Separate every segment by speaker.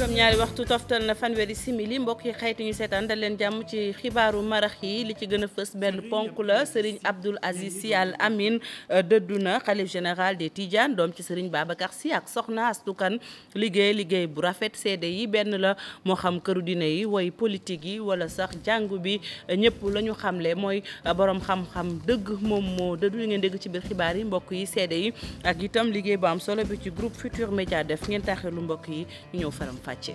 Speaker 1: juróom-ñaari waxtu toftal na fanweeri simili mbokk yi xayti ñu seetaan dal leen jàmm ci xibaaru marax yi li ci gën a fës benn ponk la Serigne Abdoul Aziz Sy Al Amine dëddu na xalif général des Tidianes doom ci Serigne Babacar Sy ak soxna Astou Kane liggéey bu rafet seede yi benn la moo xam këru dina yi woy politique yi wala sax jàngu bi ñëpp la ñu xamle mooy borom xam-xam dëgg moom moo dëddu li ngeen dégg ci biir xibaar yi mbokk yi seede yi ak itam liggéey bu am solo bi ci groupe Futur Média def ngeen taxelu mbokk yi ñu ñëw faram fàcce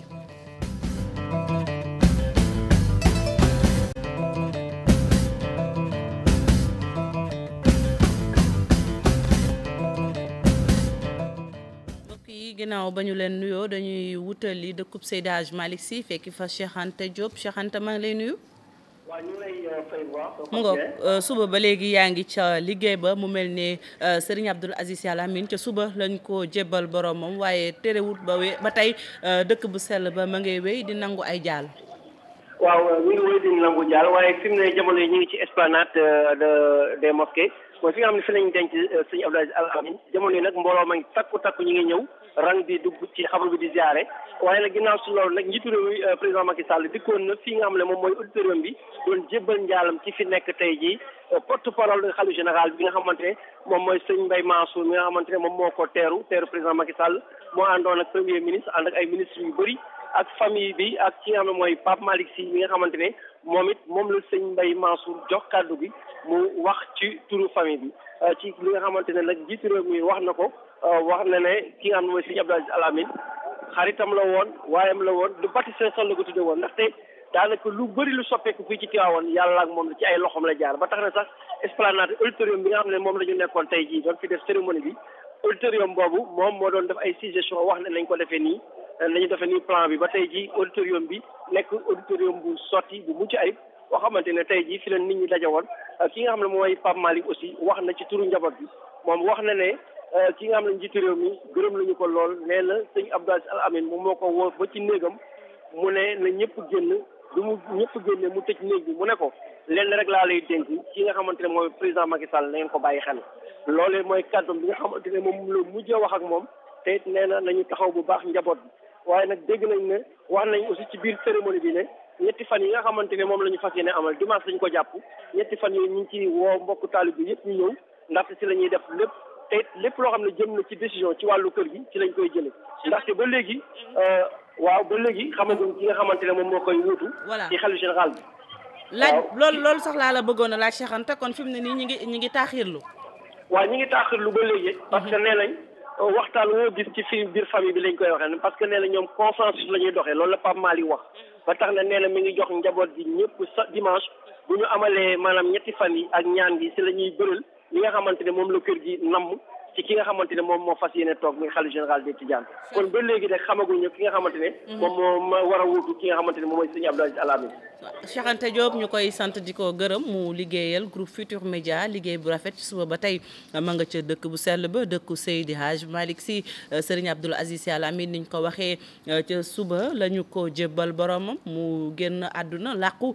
Speaker 1: ginnaaw ba ñu leen nuyoo dañuy wutali dëkkub Seydi Hadji Malick Sy fekki fa Cheikh Anta Diop Cheikh Anta maa ngi lay nuyu.
Speaker 2: waaw ñu lay fay bu baax.
Speaker 1: mu ngoog suba ba léegi yaa ngi ca liggéey ba mu mel ne Serigne Abdoul Aziz Sy Al Amine ca suba lañ ko jébbal boromam waaye terewut ba tey dëkk bu sell ba ma ngay wéy di nangu ay jaal.
Speaker 2: waaw ñu ngi wéy di nangu jaal waaye fi mu ne jamono yi ñu ngi ci esplanade des mosquées mooy fi nga xam ne fi lañ denc Serigne Abdoul Aziz Al Amine jamono yi nag mbooloo ma takku ñu ngi ñëw. rang bi dugg ci xabru bi di ziare waaye nag ginnaaw si loolu nag njiitu réew mi président Macky Sall dikkoon na fii nga xam ne moom mooy auditorium bi doon jébbal njaalam ci fi nekk tey jii porte parole de xalifa général bi nga xamante ne moom mooy sëñ Mbaye Mansour mi nga xamante ne moom moo ko teeru président Macky Sall moo àndoon ak premier ministre ànd ak ay ministres yu bëri ak famille bi ak ki nga xam ne mooy Pape Malick Sy mi nga xamante ne moom la sëñ Mbaye Mansour jox kàddu bi mu wax ci turu famille bi ci li nga xamante ne nag njiitu réew mi wax na ko. wax na ne ki nga xam ne mooy Serigne Abdoul Aziz Al Amine xaritam la woon waayam la woon du bâtisseur sol la ko tudde woon ndaxte daanaka lu bëri lu soppeeku fii ci Tivaouane yàlla ak moom ci ay loxoom la jaar ba tax na sax esplanade auditorium bi nga xam ne moom la ñu nekkoon tey jii doon fi def cérémonie bi auditorium boobu moom moo doon def ay suggestion wax ne nañ ko defee nii nañu defee nii plan bi ba tey jii auditorium bi nekk auditorium bu sotti bu mucc ayib boo xamante ne tey jii fi la nit ñi daje woon ki nga xam ne mooy Pape Malick aussi wax na ci turu njaboot bi moom wax na ne ki nga xam ne njiitu réew mi gërëm nañu ko lool nee na sëñ Abdoul Aziz Al Amine moom moo ko woo ba ci néegam mu ne na ñëpp génn du mu ñëpp génne mu tëj néeg bi mu ne ko lenn rek laa lay dénk ki nga xamante ne mooy président Macky Sall na ngeen ko bàyyi xel loolee mooy kàddoom bi nga xamante ne moom la mujjee wax ak moom te it nee na nañu taxaw bu baax njaboot bi waaye nag dégg nañ ne wax nañ aussi ci biir cérémonie bi ne ñetti fan yi nga xamante ne moom la ñu fas yéene amal dimanche lañu ko jàpp ñetti fan yooyu ñu ngi ci woo mbokku taalib bi yëpp ñu ñëw ndaxte si la ñuy def lépp te lépp loo xam ne jëm na ci décision ci wàllu kër gi ci lañ koy jëlee ndaxte ba léegi ba léegi xamaguñ ki nga xamante ne moom moo koy wuutu ci xalifa général bi
Speaker 1: laaj loolu sax laa la bëggoon a laaj Cheikh Anta kon fi mu ne nii ñi ngi taaxirlu
Speaker 2: waaw ñi ngi taaxirlu ba léegi parce que nee nañ waxtaan woo gis ci fi biir famille bi lañ koy waxee parce que nee na ñoom consensus la ñuy doxee loolu la Pape Malick wax ba tax na nee na mi ngi jox njaboot gi ñëpp sa dimanche bu ñu amalee maanaam ñetti fan yi ak ñaan gi si la ñuy bëral li nga xamante ne moom la kër gi namm ci ki nga xamante ne moom moo fas yéene toog muy xalifa général des Tidianes kon ba léegi rek xamaguñu ki nga xamante ne moom moo war a wuutu ki nga xamante ne moom mooy Serigne Abdoul Aziz Al Amine.
Speaker 1: Cheikh Anta Diop ñu koy sant di ko gërëm mu liggéeyal groupe Futur Média liggéey bu rafet ci suba ba tey ma nga ca dëkk bu sell ba dëkku Seydi Hadji Malick Sy Serigne Abdoul Aziz Sy Al Amine niñ ko waxee ca suba la ñu ko jébbal boromam mu génn àdduna làqu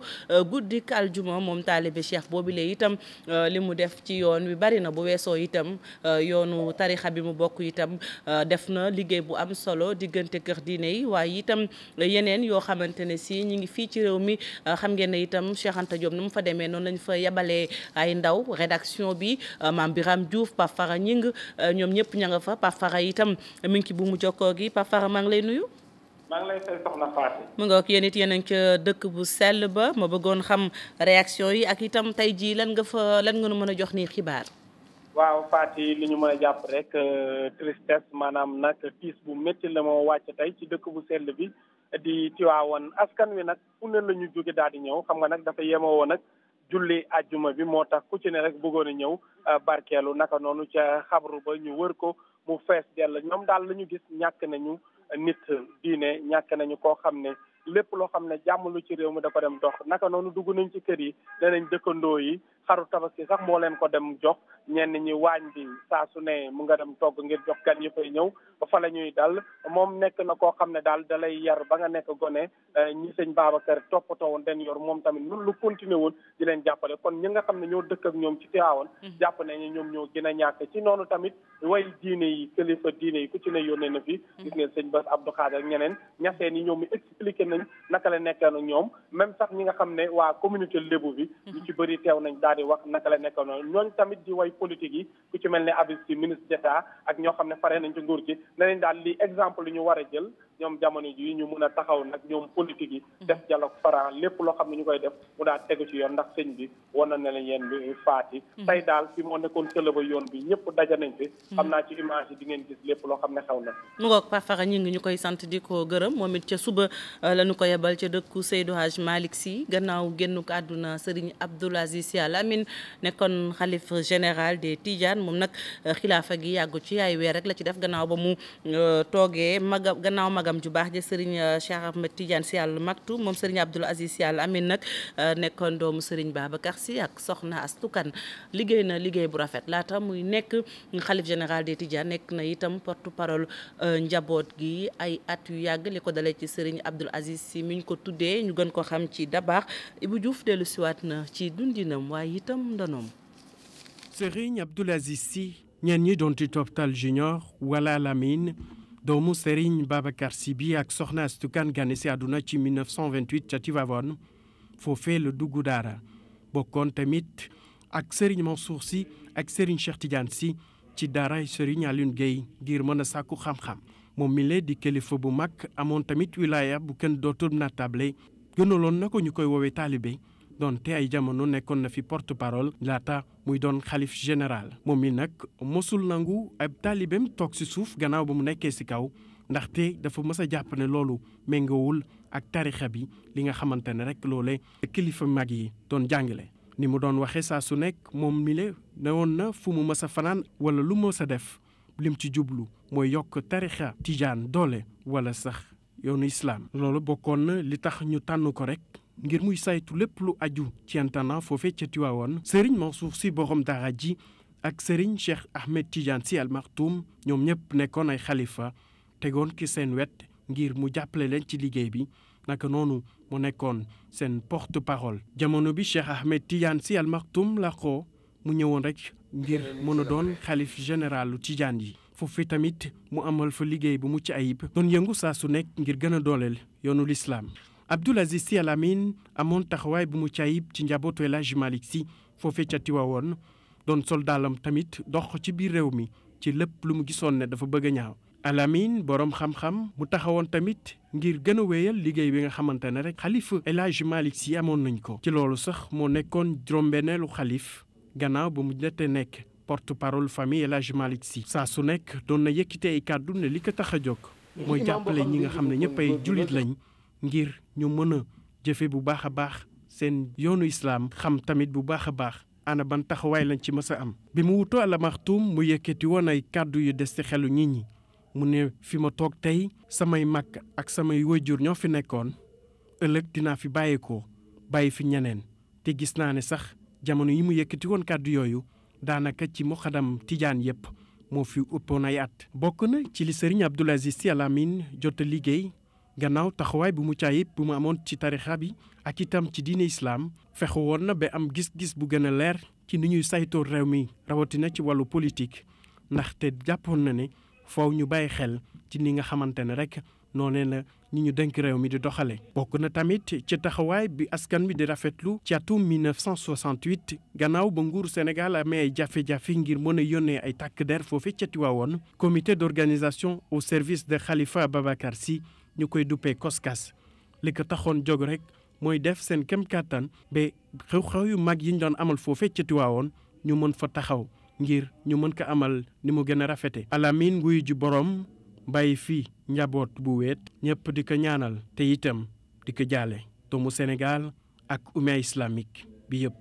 Speaker 1: guddik aljuma moom taalibe Cheikh boobu lee itam li mu def ci yoon wi bari na bu weesoo itam yoonu tarixa bi mu bokk itam def na liggéey bu am solo diggante kër diine yi waaye itam yeneen yoo xamante ne si ñi ngi fii ci réew mi xam ngeen ne itam Cheikh Anta Diop nu mu fa demee noonu lañu fa yabalee ay ndaw rédaction bi Mame Biram Diouf Pape Fara Ñing ñoom ñëpp ña nga fa Pape Fara itam mi ngi ci bu mu jokkoo gi Pape Fara maa ngi lay nuyu.
Speaker 3: maa ngi lay fay soxna Fatou.
Speaker 1: mu nga ak yéen it yéen a ngi ca dëkk bu sell ba ma bëggoon xam réaction yi ak itam tey jii lan nga nu mën a jox nii xibaar.
Speaker 3: waaw Fatou li ñu mën a jàpp rek tristesse maanaam nag tiis bu métti la moo wàcc tey ci dëkk bu sell bi di Tivaouane askan wi nag fu ne la ñu jóge daal di ñëw xam nga nag dafa yemoo nag julli ajjuma bi moo tax ku ci ne rek bëggoon a ñëw barkeelu naka noonu ca xabru ba ñu wër ko mu fees dell ñoom daal la ñu gis ñàkk nañu nit diine ñàkk nañu koo xam ne lépp loo xam ne jàmm lu ci réew mi da ko dem dox naka noonu dugg nañ ci kër yi danañ dëkkandoo yi xaru tabaski sax moo leen ko dem jox ñenn ñi waañ bi saa su ne mu nga dem togg ngir jox gan yi fay ñëw ba fa la ñuy dal moom nekk na koo xam ne daal da lay yar ba nga nekk gone ñi sëñ Babacar toppatoo woon den yor moom tamit nun lu continuer woon di leen jàppale kon ñi nga xam ne ñoo dëkk ak ñoom ci Tiwaawan jàpp nañu ñoom ñoo gën a ñàkk ci noonu tamit way diine yi kilifa diine yi ku ci ne yónnee na fi gis ngeen sëñ Bass Abdou Khadre ak ñeneen ñaseen yi ñoom mi expliqué nañ naka la nekkoon ak ñoom même sax ñi nga xam ne waa communauté lébu bi ñu ci bëri teew nañ daal di wax naka la nekkoon ñooñ tamit di way politique yi ku ci mel ne Habib Sy ministre d'État ak ñoo xam ne pare nañ ci nguur gi ne nañ daal li exemple ñu war a jël ñoom jamono ji ñu mun a taxaw nag ñoom politique yi def dialogue franc lépp loo xam ne ñu koy def mu daal tegu ci yoon ndax sëñ bi wan na leen yéen bi faati tey daal fi moo nekkoon sëlëba yoon bi ñëpp daja nañ fi xam naa ci image yi di ngeen gis lépp loo xam ne xew na
Speaker 1: mu ngoog Pafara ñi ngi ñu koy sant di ko gërëm moom it ca suba la ñu ko yebal ca dëkku Seydou Hadj Malick Sy gannaaw génn ko àdduna Serigne Abdoul Aziz Sy Al Amine nekkoon xalif général des Tidianes moom nag xilaafa gi yàggu ci ay weer rek la ci def gannaaw ba mu toogee gannaaw magam ju baax ja Serigne Cheikh Ahmed Tidiane Sy Al Maktoum moom Serigne Abdoul Aziz Sy Al Amine nag nekkoon doomu Serigne Babacar Sy ak soxna Astou Kane liggéey na liggéey bu rafet laata muy nekk xalif général des Tidianes nekk na itam porte parole njaboot gi ay at yu yàgg li ko dalee ci Serigne Abdoul Aziz Sy mi ñu ko tuddee ñu gën ko xam ci Dabakh Ibou Diouf dellu siwaat na ci dundinam waaye itam ndonoom.
Speaker 4: Serigne Abdoul Aziz Sy ñenn ñi doon ci toftal Junior wala Lamine doomu Serigne Babacar Sy bi ak soxna Astou Kane gane si àdduna ci 1928 ca Tivaouane foofee la dugg daara bokkoon tamit ak Serigne Mansour Sy ak Serigne Cheikh Tidiane Sy ci daaray Serigne Alioune Guèye ngir mën a sàkku xam-xam moom mi lee di kilifa bu mag amoon tamit wilaya bu kenn dootul natable gënaloon na ko ñu koy woowee taalibe donte ay jamono nekkoon na fi porte parole laata muy doon xalif général moom mi nag mosul nangu ab taalibeem toog si suuf gannaaw ba mu nekkee si kaw ndaxte dafa mës a jàpp ne loolu méngawul ak tarixa bi li nga xamante ne rek loole kilifa mag yi doon jàngale ni mu doon waxee saa su nekk moom mi le ne woon na fu mu mës a fanaan wala lu mës a def lim ci jublu mooy yokk tarixa tijaan doole wala sax yoonu islam loolu bokkoon na li tax ñu tànn ko rek ngir muy saytu lépp lu aju ci internat foofee ca Tiwaawoon Serigne Mansour Sy borom daara ji ak Serigne Cheikh Ahmed Tidiane Sy Al Maktoum ñoom ñëpp nekkoon ay xalifa tegoon ki seen wet ngir mu jàppale leen ci liggéey bi naka noonu mu nekkoon seen porte parole jamono bi Cheikh Ahmed Tidiane Sy Al Maktoum la ko mu ñëwoon rek ngir mën a doon xalif généralu Tijaan yi foofu tamit mu amal fa liggéey bu mucc ayib doon yëngu saa su nekk ngir gën a dooleel yoonu lislaam Abdoul Aziz Sy Al Amine amoon taxawaay bu mucc ayib ci njabootu El Hadj Malick Sy foofee ca Tiwaawoon doon soldaalam tamit dox ci biir réew mi ci lépp lu mu gisoon ne dafa bëgg a ñaaw Al Amine boroom xam-xam mu taxawoon tamit ngir gën a wéyal liggéey bi nga xamante ne rek xalifa El Hadj Malick Sy amoon nañ ko ci loolu sax moo nekkoon juróom-benneelu xalif gannaaw ba mu jotee nekk porte parole famille El Hadj Malick Sy saa su nekk doon na yëkkite ay kàddu ne li ko tax a jóg mooy jàppale ñi nga xam ne ñëpp ay jullit lañ ngir ñu mën a jëfe bu baax a baax seen yoonu islaam xam tamit bu baax a baax ana ban taxawaay lañ ci mës a am bi mu wutoo Al Maktoum mu yëkkati woon ay kàddu yu des ci xelu nit ñi mu ne fi ma toog tey samay mag ak samay waajur ñoo fi nekkoon ëllëg dinaa fi bàyyeekoo bàyyi fi ñeneen te gis naa ne sax jamono yi mu yëkkati woon kàddu yooyu daanaka ci muxadam tijaan yépp moo fi ëppoon ay at bokk na ci li Serigne Abdoul Aziz Sy Al Amine jot a liggéey gannaaw taxawaay bu mucc ayib bu mu amoon ci tarixa bi ak itam ci diine islam fexe woon na ba am gis-gis bu gën a leer ci ni ñuy saytoo réew mi rawatina ci wàllu politique ndaxte jàppoon na ne foofu ñu bàyyi xel ci ni nga xamante ne rek noonee la ñi ñu dénk réew mi di doxale bokk na tamit ci taxawaay bi askan wi di rafetlu ci atum 1968 gannaaw ba nguuru Sénégal amee ay jafe-jafe ngir mën a yónnee ay takk der foofu ca Tiwaawoon comité d'organisation au service de Khalifa Ababacar Sy ñu koy duppee COSCAS li ko taxoon jóg rek mooy def seen kem kàttan ba xew-xew yu mag yi ñu doon amal foofee ca Tiwaawoon ñu mën fa taxaw ngir ñu mën ko amal ni mu gën a rafete Al Amine nguy ji boroom bàyyi fii njaboot bu weet ñëpp di ko ñaanal te itam di ko jaale doomu Sénégal ak umma islamique bi yëpp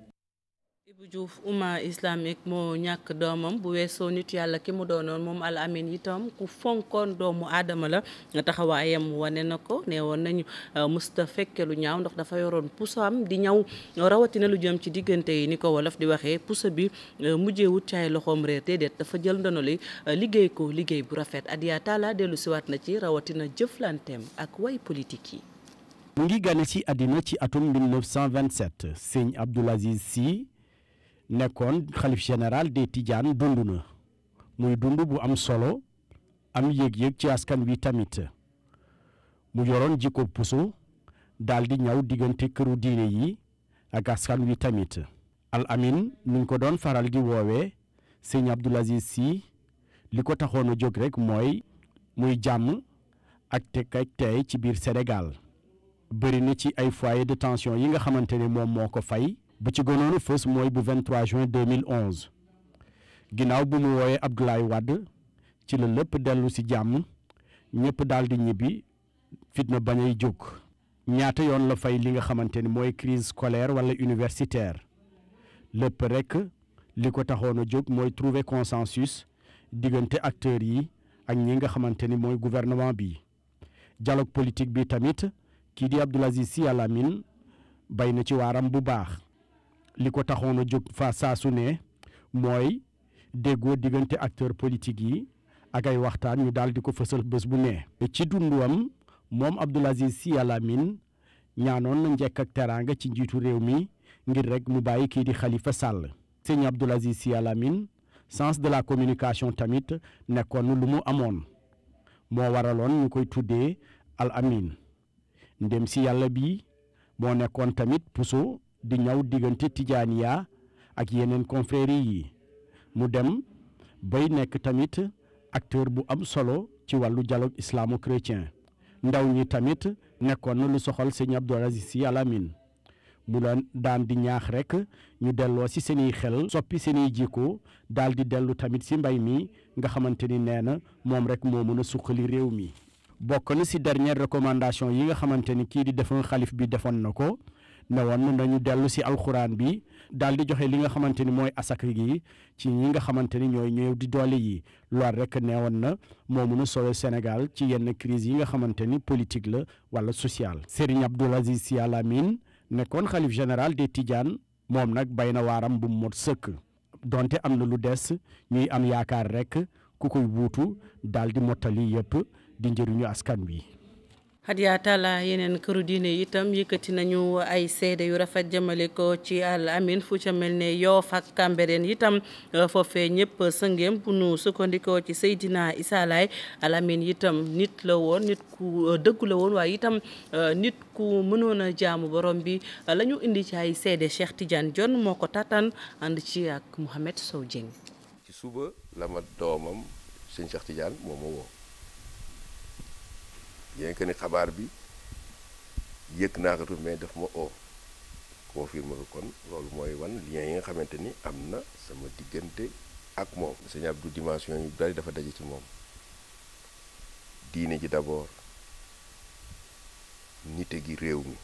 Speaker 1: bu Diouf umma islamique moo ñàkk doomam bu weesoo nit yàlla ki mu doonoon moom Al Amine itam ku fonkoon doomu aadama la taxawaayam wane na ko nee woon nañu musta fekke lu ñaaw ndax dafa yoroon pusaam di ñaw rawatina lu jëm ci diggante yi ni ko wolof di waxee pusa bi mujjeewut ci ay loxoom réer déedéet dafa jël ndono li liggéey ko liggéey bu rafet Adia Talla dellu siwaat na ci rawatina jëflanteem ak way politique yi.
Speaker 4: mu ngi gane ci àddina ci atum 1927 sëñ Abdoul Aziz Sy nekkoon xalif général des Tidianes dund na muy dund bu am solo am yëg-yëg ci askan wi tamit mu yoroon jikko puso daal di ñaw diggante këru diine yi ak askan wi tamit. Al Amine nuñ ko doon faral di woowee sëñ Abdoul Aziz Sy li ko taxoon a jóg rek mooy muy jàmm ak tekk ak tey ci biir Sénégal. bëri na ci ay foyer de tension yi nga xamante ne moom moo ko fay bu ci gënoon a fës mooy bu 23 juin 2011 ginnaaw bu mu wooyee Abdoulaye Wade ci la lépp dellu si jàmm ñëpp daal di ñibbi fitna bañ ay jóg. ñaata yoon la fay li nga xamante ni mooy crise scolaire wala universitaire lépp rek li ko taxoon a jóg mooy trouver consensus diggante acteurs yi ak ñi nga xamante ni mooy gouvernement bi. dialogue politique bi tamit kii di Abdoul Aziz Sy Al Amine bay na ci waaram bu baax li ko taxoon a jóg fa saa su ne mooy déggoo diggante acteurs politiques yi ak ay waxtaan ñu daal di ko fësal bés bu ne. ci dunduwam moom Abdoul Aziz Sy Al Amine ñaanoon na njekk ak teraanga ci njiitu réew mi ngir rek mu bàyyi kii di Khalifa Sall. sëñ Abdoul Aziz Sy Al Amine sens de la communication tamit nekkoon lu mu amoon moo waraloon ñu koy tuddee Al Amine. ndem si yàlla bi moo nekkoon tamit puso di ñaw diggante tijaaniya ak yeneen confrérie yi mu dem bay nekk tamit acteur bu am solo ci wàllu dialogue islamo-chrétien. ndaw ñi tamit nekkoon na lu soxal sëñ Abdoul Aziz Sy Al Amine mu daan di ñaax rek ñu delloo si seeni xel soppi seeni jikko daal di dellu tamit si mbay mi nga xamante ni nee na moom rek moo mën a suqali réew mi. bokk na si dernière recommandation yi nga xamante ni kii di defoon xalif bi defoon na ko ne woon nañu dellu si alxuraan bi daal di joxe li nga xamante ni mooy asaka gi ci ñi nga xamante ni ñooy ñëw di doole yi loolu rek ne woon na moo mën a solo Sénégal ci yenn crise yi nga xamante ni politique la wala sociale. Serigne Abdoul Aziz Sy Al Amine nekkoon xalif général des Tidianes moom nag bay na waaram bu mot sëkk donte am na lu des ñuy am yaakaar rek ku koy wuutu daal di mottali yëpp di njëriñu askan wi.
Speaker 1: Adia Talla yeneen këru diine itam yëkkati nañu ay seede yu rafet jëmale ko ci Al Amine fu ca mel ne Yoff ak Cambérène itam foofee ñëpp sëngeem bu nu sukkandikoo ci Seydina Issa Laye Al Amine itam nit la woon nit ku dëggu la woon waaye itam nit ku mënoon a jaamu borom bi la ñu indi ci ay seede Cheikh Tidiane Dione moo ko tatan ànd ci ak Mouhamed Sow Dieng.
Speaker 5: ci suba la ma doomam sëñ Cheikh Tidiane moo ma woo. bien que ni xabaar bi yëg naa ko mais daf ma oo confirme ko kon loolu mooy wan lien yi nga xamante ni am na sama diggante ak moom. sëñ Abdou dimension yu bari dafa daje ci moom diine ji d'abord nite gi réew mi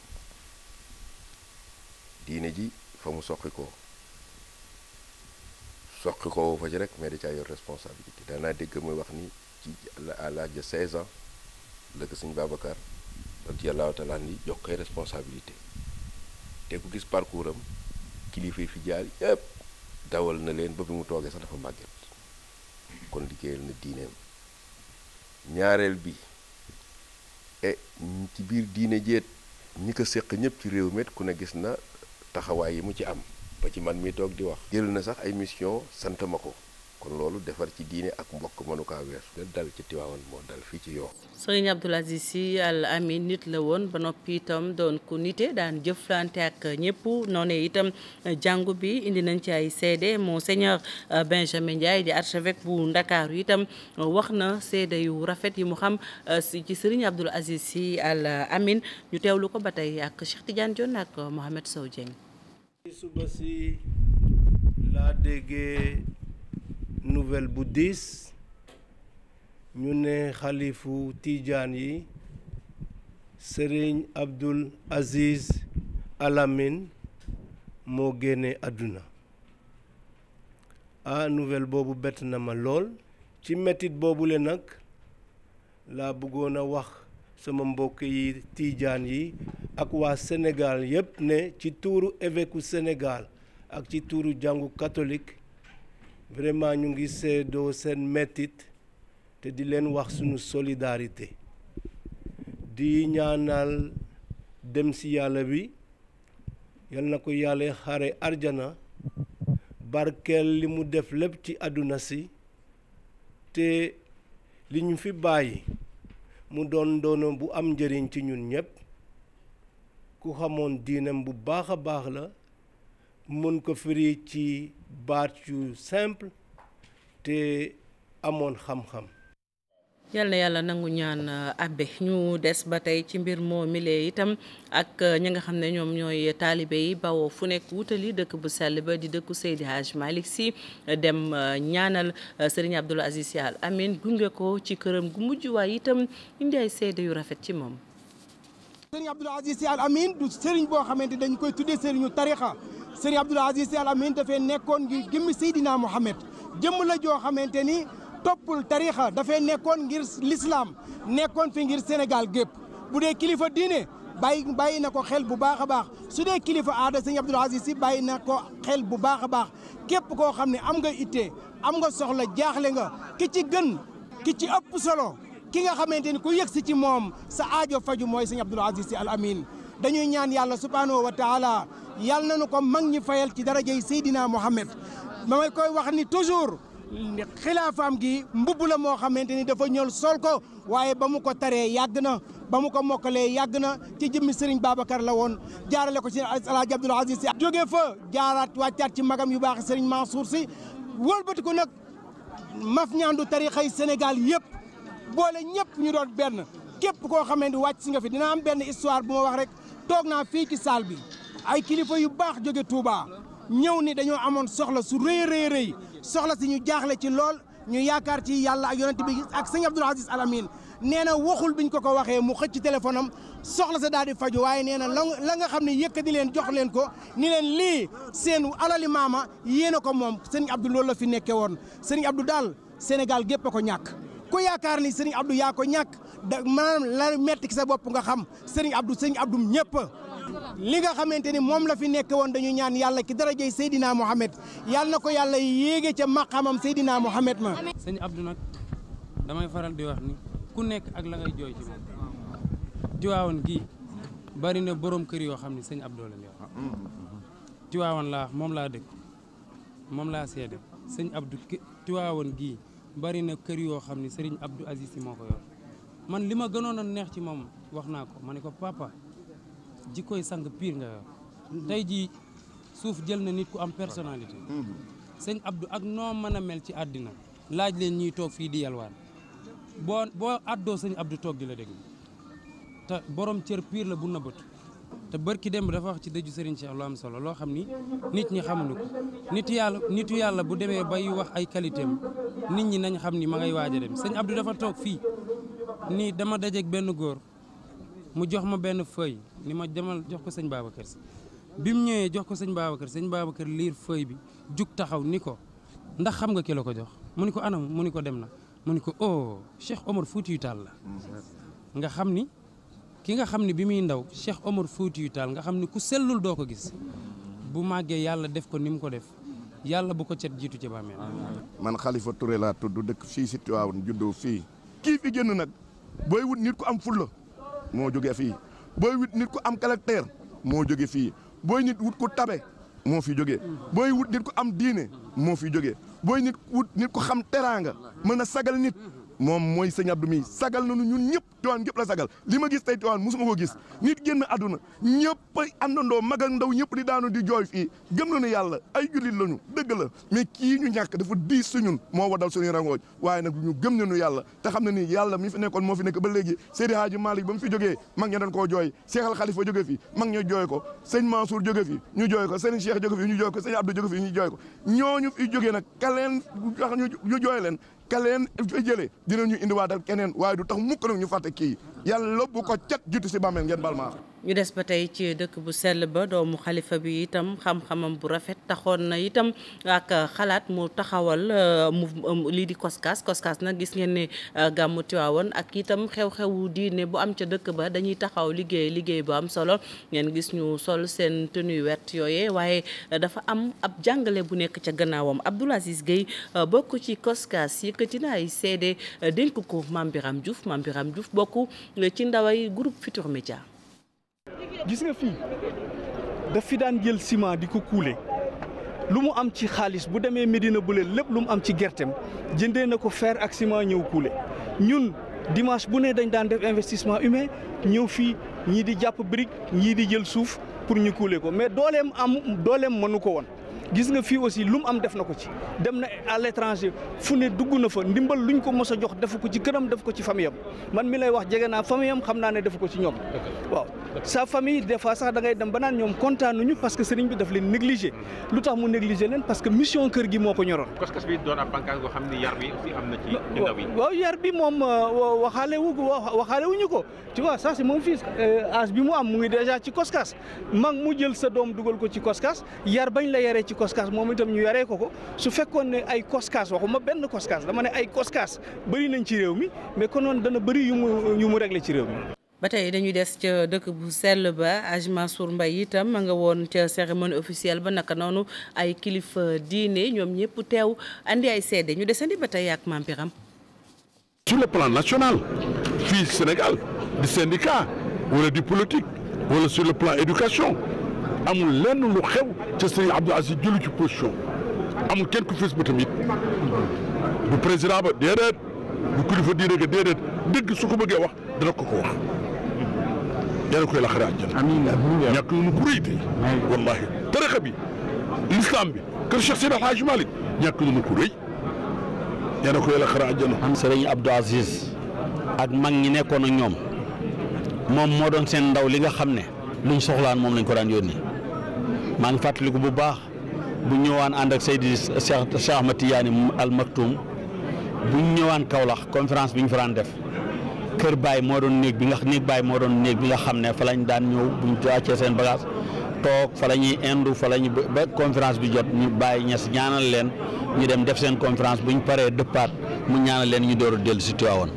Speaker 5: diine ji fa mu soqi ko fa ci rek mais da caa yor responsabilité daanaa dégg muy wax ni ci à l'âge de 16 ans la ko sëñ Babacar radiyallahu taala ni jox koy responsabilité te ku gis parcours am kilifa yi fi jaar yëpp dawal na leen ba bi mu toogee sax dafa màgget kon liggéeyal na diineem. ñaareel bi ci biir diine jeet ñi ko séq ñëpp ci réew mi ku ne gis na taxawaay yi mu ci am ba ci man mi toog di wax. jël na sax ay mission sant ma ko kon loolu defar ci diine ak mbokk mënu kaa weesu. la dal ci Tiwaawan moo dal fii ci Yoff.
Speaker 1: Serigne Abdoul Aziz Sy Al Amine nit la woon ba noppi itam doon ku nite daan jëflante ak ñëpp noonu itam jàngu bi indi nañ ci ay seede Monseigneur Benjamin Ndiaye di archevêque bu Ndakaaru itam wax na seede yu rafet yi mu xam ci Serigne Abdoul Aziz Sy Al Amine ñu teewlu ko ba tey ak Cheikh Tidiane Dione ak Mohamed Sow Dieng.
Speaker 6: suba si laa déggee nouvelle bu diis ñu ne xalifu Tijaan yi Serigne Abdoul Aziz Al Amine moo génne àdduna nouvelle boobu bett na ma lool ci mettit boobule nag laa bëggoon a wax sama mbokk yi tiijaan yi ak waa Sénégal yépp ne ci tuuru évêque u Sénégal ak ci tuuru jàngu catholique vraiment ñu ngi seedoo seen mettit te di leen wax sunu solidarité di ñaanal dem ci yàlla bi yal na ko yàlla xare arjana barkeel li mu def lépp ci àdduna si te li ñu fi bàyyi mu doon doono bu am njëriñ ci ñun ñépp ku xamoon diinam bu baax a baax la mën ko firi ci baat yu simple te amoon xam-xam.
Speaker 1: yal na yàlla nangu ñaan abbé ñu des ba tey ci mbir moo milee itam ak ñi nga xam ne ñoom ñooy taalibe yi bawoo fu nekk wutali dëkk bu sell ba di dëkku Seydi Hadj Malick Sy dem ñaanal Serigne Abdoul Aziz Sy Al Amine gunge ko ci këram gu mujj waaye itam indi ay seede yu rafet ci moom.
Speaker 7: Serigne Abdoul Aziz Sy Al Amine du Serigne boo xamante dañ koy tuddee Serigne tarixa Serigne Abdoul Aziz Sy Al Amine dafay nekkoon ngir gëmmi Seydina Mohamed jëmm la joo xamante ni toppul tarixa dafay nekkoon ngir l'islam nekkoon fi ngir Sénégal gépp bu dee kilifa diine bàyyi na ko xel bu baax a baax su dee kilifa aada Serigne Abdoul Aziz Sy bàyyi na ko xel bu baax a baax képp koo xam ne am nga ittee am nga soxla jaaxle nga ki ci gën ki ci ëpp solo ki nga xamante ni ku yëgsi ci moom sa aajo faju mooy Serigne Abdoul Aziz Sy Al Amine dañuy ñaan yàlla subhanahu wa taala yàlla nañu ko mag ñi fayal ci darajay Seydina Mohamed ma may koy wax ni toujours xilaafaam gi mbubb la moo xamante ni dafa ñëw sol ko waaye ba mu ko taree yàgg na ba mu ko mokkalee yàgg na ci jëmmi Serigne Babacar la woon jaarale ko ci Alaaji Abdoul Aziz Sy jóge fa jaaraat wàccaat ci magam yu baax Serigne Mansour Sy wëlbati ko nag maf ñaandu tarixa yi Sénégal yëpp boole ñëpp ñu doon benn képp koo xamante wàcc si nga fi dina am benn histoire bu ma wax rek toog naa fii ci salle bi ay kilifa yu baax jóge Touba ñëw ni dañoo amoon soxla su rëy soxla si ñu jaaxle ci lool ñu yaakaar ci yàlla ak yonent bi ak Serigne Abdoul Aziz Al Amine nee na waxul biñ ko waxee mu xëcc téléphone am soxla sa daal di faju waaye nee na la nga xam ne yëkkati leen jox leen ko ni leen lii seen alali maama yéen a ko moom Serigne Abdou loolu la fi nekkee woon Serigne Abdou daal Sénégal gépp a ko ñàkk ku yaakaar ni Serigne Abdou yaa ko ñàkk da maanaam la metti ki sa bopp nga xam Serigne Abdou ñëpp li nga xamante ni moom la fi nekk woon dañu ñaan yàlla ki darajey Seydina Mohamed yàlla na ko yàlla yéege ca maqamam Seydina Mohamed ma.
Speaker 8: sëñ Abdou nag damay faral di wax ni ku nekk ak la ngay jooy ci moom Tiwaawan gii bari na borom kër yoo xam ne sëñ Abdou la yor Tiwaawan laa moom laa dëkk moom laa seede sëñ Abdou Tiwaawan gii bari na kër yoo xam ne Serigne Abdoul Aziz Sy moo ko yor man li ma gënoon a neex ci moom wax naa ko ma ne ko papa. jikkoy sang pire nga yor tey jii suuf jël na nit ku am personnalité sëñ Abdou ak noo mën a mel ci àddina laaj leen ñuy toog fii di yalwaan boo àddoo sëñ Abdou toog di la déglu te borom cër pire la bu nëbbatu te barki démb dafa wax ci dëju Serigne Cheikh lu am solo loo xam ni nit ñi xamuñu ko nitu yàlla bu demee bay wax ay qualité am nit ñi nañ xam ni ma ngay waaj a dem sëñ Abdou dafa toog fii nii dama dajeeg benn góor mu jox ma benn feuille ni ma demal jox ko sëñ Babacar Sy bi mu ñëwee jox ko sëñ Babacar liir feuille bi jug taxaw ni ko ndax xam nga ki la ko jox mu ni ko anam mu ni ko dem na mu ni ko oh Cheikh Omar Foutiyou Tall la nga xam ni ki nga xam ni bi muy ndaw Cheikh Omar Foutiyou Tall nga xam ni ku sellul doo ko gis bu màggee yàlla def ko ni mu ko def yàlla bu ko cet jiitu ci bàmmeel.
Speaker 9: man Khalifa Touré laa tudd dëkk fii si Tivaouane juddoo fii kii fi génn nag booy wut nit ku am fulla moo jóge fii booy wut nit ku am caractère moo jóge fii booy nit wut ku tabe moo fi jógee booy wut nit ku am diine moo fi jógee booy nit wut nit ku xam teraanga mën a sagal nit moom mooy sëñ Abdou mi sagal nañu ñun ñëpp Tivaouane ñëpp la sagal li ma gis tey Tivaouane musuma ko gis nit génn àdduna ñëpp ay àndandoo mag ak ndaw ñëpp di daanu di jooy fii gëm nañu yàlla ay jullit lañu dëgg la mais kii ñu ñàkk dafa diis su ñun moo wadal suñu rangooj waaye nag ñu gëm nañu yàlla te xam ne ni yàlla mi fi nekkoon moo fi nekk ba léegi Seydi Hadji Malick ba mu fi jógee mag ña dañ koo jooy Cheikh Al Khalifa jóge fi mag ña jooy ko sëñ Mansour jóge fi ñu jooy ko sëñ Cheikh jóge fi ñu jooy ko sëñ Abdou jóge fi ñu jooy ko ñooñu fi jógee nag ka leen wax ñu jooy leen ka leen fa jëlee dinañu indiwaatal keneen waaye du tax mukk nag ñu fàtte kii yàlla bu ko cat jiitu si bàmmeel ngeen bal ma.
Speaker 1: ñu des ba tey ci dëkk bu sell ba doomu xalifa bi itam xam-xamam bu rafet taxoon na itam ak xalaat mu taxawal lii di Coskas nag gis ngeen ne gàmmu Tiwaawan ak itam xew-xewu diine bu am ca dëkk ba dañuy taxaw liggéey bu am solo ngeen gis ñu sol seen tenue wert yooyee waaye dafa am ab jàngale bu nekk ca gannaawam. Abdoul Aziz Gueye bokk ci Coskas yëkkati na ay seede dénk ko Mame Biram Diouf bokk ci ndaway groupe Futurs Médias.
Speaker 10: gis nga fii daf fi daan jël ciment di ko kuule lu mu am ci xaalis bu demee Médina bu leen lépp lu mu am ci gerteem jëndee na ko fer ak ciment ñëw kuule ñun dimanche bu ne dañ daan def investissement humain ñëw fii ñii di jàpp brique ñii di jël suuf pour ñu kuule ko mais dooleem mënu ko woon. gis nga fii aussi lu mu am def na ko ci dem na à l'étranger fu ne dugg na fa ndimbal luñ ko mos a jox defu ko ci këram def ko ci famille am man mi lay wax jege naa famille am xam naa ne defu ko ci ñoom. waaw sa famille des fois sax da ngay dem ba naan ñoom kontaanuñu parce que sëriñ bi daf leen négligé lu tax mu négligé leen parce que mission kër gi moo ko ñoroon.
Speaker 11: Coskas bi doon ab bànqaas boo xam ni yar bi aussi am na ci ndaw yi.
Speaker 10: waaw yar bi moom waxaale wuñu ko tu vois ça c'est mon fils âge bi mu am mu ngi déjà ci Coskas mag mu jël sa doom dugal ko ci Coskas yar bañ la yaree ci Coskas moom itam ñu yaree ko su fekkoon ne ay Coskas waxuma benn Coskas dama ne ay Coskas bëri nañ ci réew mi mais konoon dana bëri yu mu réglé ci réew mi.
Speaker 1: ba tey dañuy des ca dëkk bu sell ba Hadj Mansour Mbaye itam ma nga woon ca cérémonie officielle ba naka noonu ay kilifa diine ñoom ñëpp teew andi ay seede ñu desandi ba tey ak Mame Biram.
Speaker 12: sur le plan national fii Sénégal di syndicat wala di politique wala sur le plan éducation. amul lenn lu xew ca Serigne Abdoul Aziz jëlu ci position amul kenn ku fees ba tamit bu président ba déedéet bu kilifa diine ga déedéet dëgg su ko bëggee wax dana ko wax yàlla koy la xare àjjana amiin ñàkk nu ku rëy tey wallahi tarixa bi l'islam bi kër Cheikh Seydi El Hadji Malick ñàkk nu ku rëy yàlla koy la xare àjjana.
Speaker 13: Serigne Abdoul Aziz ak mag ñi nekkoon ak ñoom moom moo doon seen ndaw li nga xam ne luñ soxlaan moom lañ ko daan yónni maa ngi fàttaliku bu baax bu ñëwaan ànd ak Seydi Cheikh Ahmad Tidiane Al Maktoum bu ñëwaan Kaolack conférence bi ñu fa daan def kër Baye moo doon néeg bi nga xam ne fa lañ daan ñëw buñ wàccee seen bagage toog fa la ñuy indu fa la ñu ba conférence bi jot ñu bàyyi ñes ñaanal leen ñu dem def seen conférence buñ paree dëppaat mu ñaanal leen ñu door a dellu si Tiwaawan.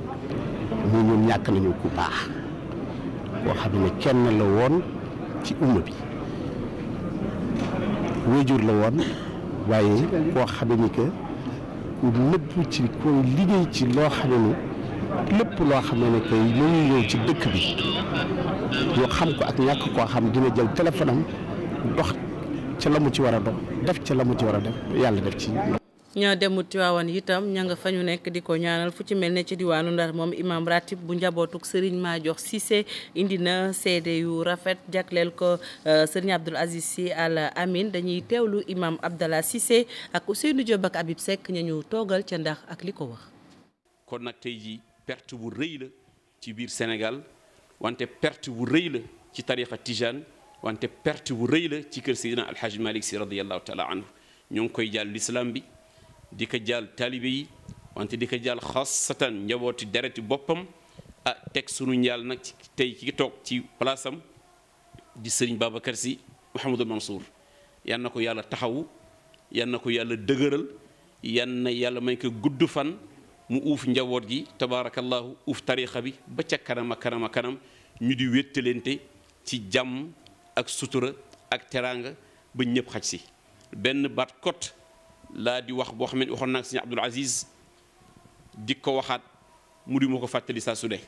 Speaker 14: ñun ñàkk nañu ku baax boo xam ne kenn la woon ci umma bi wéjur la woon waaye koo xam ne que ku nëbb ci koy liggéey ci loo xam ne lépp loo xam ne que lu ñu ñëw ci dëkk bi yoo xam ko ak ñàkk koo xam dina jël téléphone am dox ca la mu ci war a dox def ca la mu ci war a def yàlla def ci.
Speaker 1: ña demut Tiwaawan itam ña nga fa ñu nekk di ko ñaanal fu ci mel ne ci diwaanu Ndar moom imam ratib bu njabootuk Serigne Madior Cissé indi na seede yu rafet jagleel ko Serigne Abdoul Aziz Sy Al Amine dañuy teewlu imam Abdallah Cissé ak Ousseynou Diop ak Habib Seck ña ñu toogal ca Ndar ak li ko wax.
Speaker 15: kon nag tey ji perte bu rëy la ci biir Sénégal wante perte bu rëy la ci tariqa Tijane wante perte bu rëy la ci kër Seydina Al Hadj Malick Sy radiyallahu taala anhu ñoo ngi koy jàll l'islam bi. di ko jàll taalibe yi wante di ko jàll xaasatan njabooti dereti boppam teg sunu njaal nag tey ki toog ci place am di Serigne Babacar Sy Mouhamadou Mansour yan na ko yàlla taxawu yan na ko yàlla dëgëral yan na yàlla may ko gudd fan mu uuf njaboot gi tabaarakallahu uuf tarixa bi ba ca kanam kanam ñu di wéttalente ci jàmm ak sutura ak teraanga ba ñëpp xaj si benn baat kot laa di wax boo xam ne waxoon naa ak Sëñ Abdoul Aziz di ko waxaat mu di ma ko fàttali saa su dee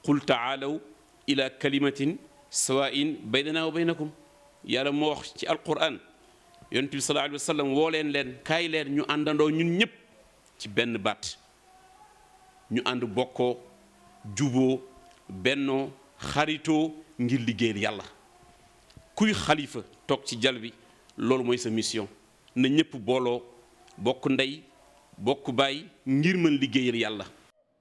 Speaker 15: qul taalaw ila kalimatin sawain baynana wa baynakum yàlla moo wax ci alquran yonent bi sallallahu alayhi wa sallam woo leen kaay leen ñu àndandoo ñun ñëpp ci benn baat ñu ànd bokkoo juboo bennoo xaritoo ngir liggéeyal yàlla kuy xalifa toog ci jal bi loolu mooy sa mission na ñëpp booloo bokk ndey bokk baay ngir mën liggéeyal yàlla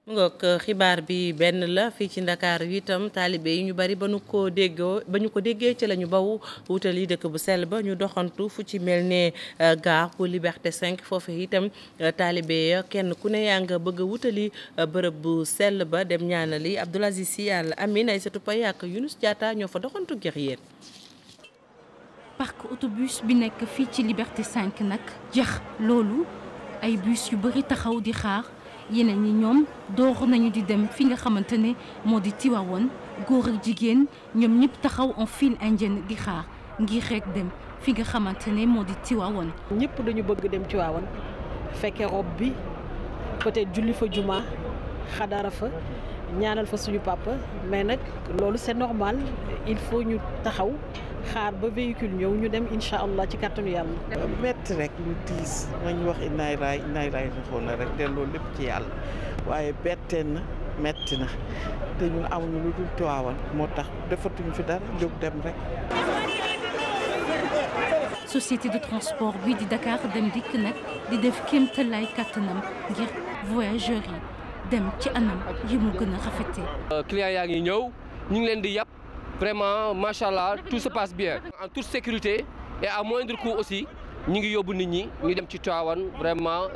Speaker 1: ngook xibaar bi benn la fii ci Ndakaaru itam taalibe yi ñu bari ba ñu ko déggee ci la ñu baw wutali dëkk bu sell ba ñu doxantu fu ci mel ne gare bu Liberté 5 foofu itam taalibe ya kenn ku ne yaa nga bëgg a wutali bërëb bu sell ba dem ñaanali Abdoul Aziz Sy Al Amine Aïssatou Paye ak Younous Diatta ñoo fa doxantu ngir yéen.
Speaker 16: parc autobus bi nekk fii ci Liberté 5 nag jax loolu ay bus yu bari taxaw di xaar. yeneen ñi ñoom door nañu di dem fi nga xamante ne moo di Tivaouane góor ak jigéen ñoom ñëpp taxaw en file indienne di xaar ngir rek dem fi nga xamante ne moo di Tivaouane.
Speaker 17: ñëpp dañu bëgg dem Tivaouane fekkee rob bi peut-être julli fa juma xadara fa ñaanal fa suñu papa mais nag loolu c'est normal il faut ñu taxaw xaar ba véhicule ñëw ñu dem incha allah ci kàttanu yàlla.
Speaker 18: metti rek lu tiis nañ wax innaay raay xool na rek delloo lépp ci yàlla waaye betteen na metti na te ñun amuñu lu dul Tiwaawan moo tax defatuñu fi dara jóg dem rek.
Speaker 16: société de transport bi di Dakar Dem Dikk nag di def kéemtalaay kàttanam ngir voyageurs yi dem ci anam yi mu gën a rafetee.
Speaker 19: clients yaa ngi ñëw ñu ngi leen di yàpp. Vraiment, machallah, tout se passe bien. En toute sécurité et à moindre coût aussi, ñu ngi yóbbu nit ñi ñu dem ci Tivaouane vraiment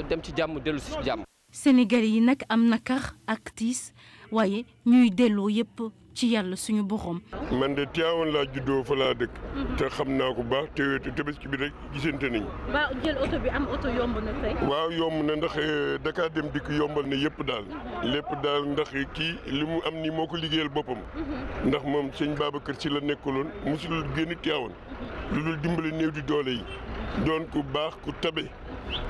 Speaker 19: dem ci jàmm dellu si jàmm.
Speaker 16: Sénégalais yi nag am nakar ak tiis waaye ñuy delloo yëpp ci yàlla suñu borom.
Speaker 20: man de Tivaouane laa juddoo fa laa dëkk. te xam naa ko baax te tabaski bi rek gisante nañu.
Speaker 16: ba jël oto bi am oto yomb na tey.
Speaker 20: waaw yomb na ndax Dakar Dem Dikk yombal na yëpp daal. lépp daal ndax kii li mu am ni moo ko liggéeyal boppam. ndax moom sëñ Babacar Sy la nekkaloon mosul génn Tivaouane. lu dul dimbali néew di doole yi. doon ku baax ku tabe.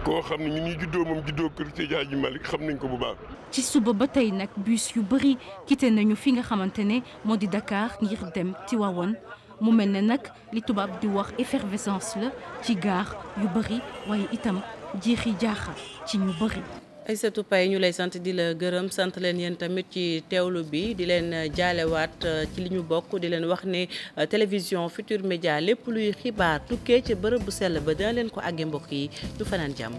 Speaker 20: koo xam ne ñun ñu juddoo moom juddoo kër Seydi Hadji Malick xam nañ ko bu baax.
Speaker 16: ci suba ba tey nag bus yu bëri quitté nañu fi nga xamante ne moo di Dakar ngir dem Tivaouane mu mel ne nag li tubaab di wax effervescence la ci gaar yu bëri waaye itam jeexi jaaxa ci ñu bëri.
Speaker 1: Aïssatou Paye ñu lay sant di la gërëm sant leen yéen tamit ci teewlu bi di leen jaalewaat ci li ñu bokk di leen wax ne télévision Futurs Médias lépp luy xibaar tukkee ci bërëb bu sell ba dina leen ko àggee mbokk yi du fanaan jàmm.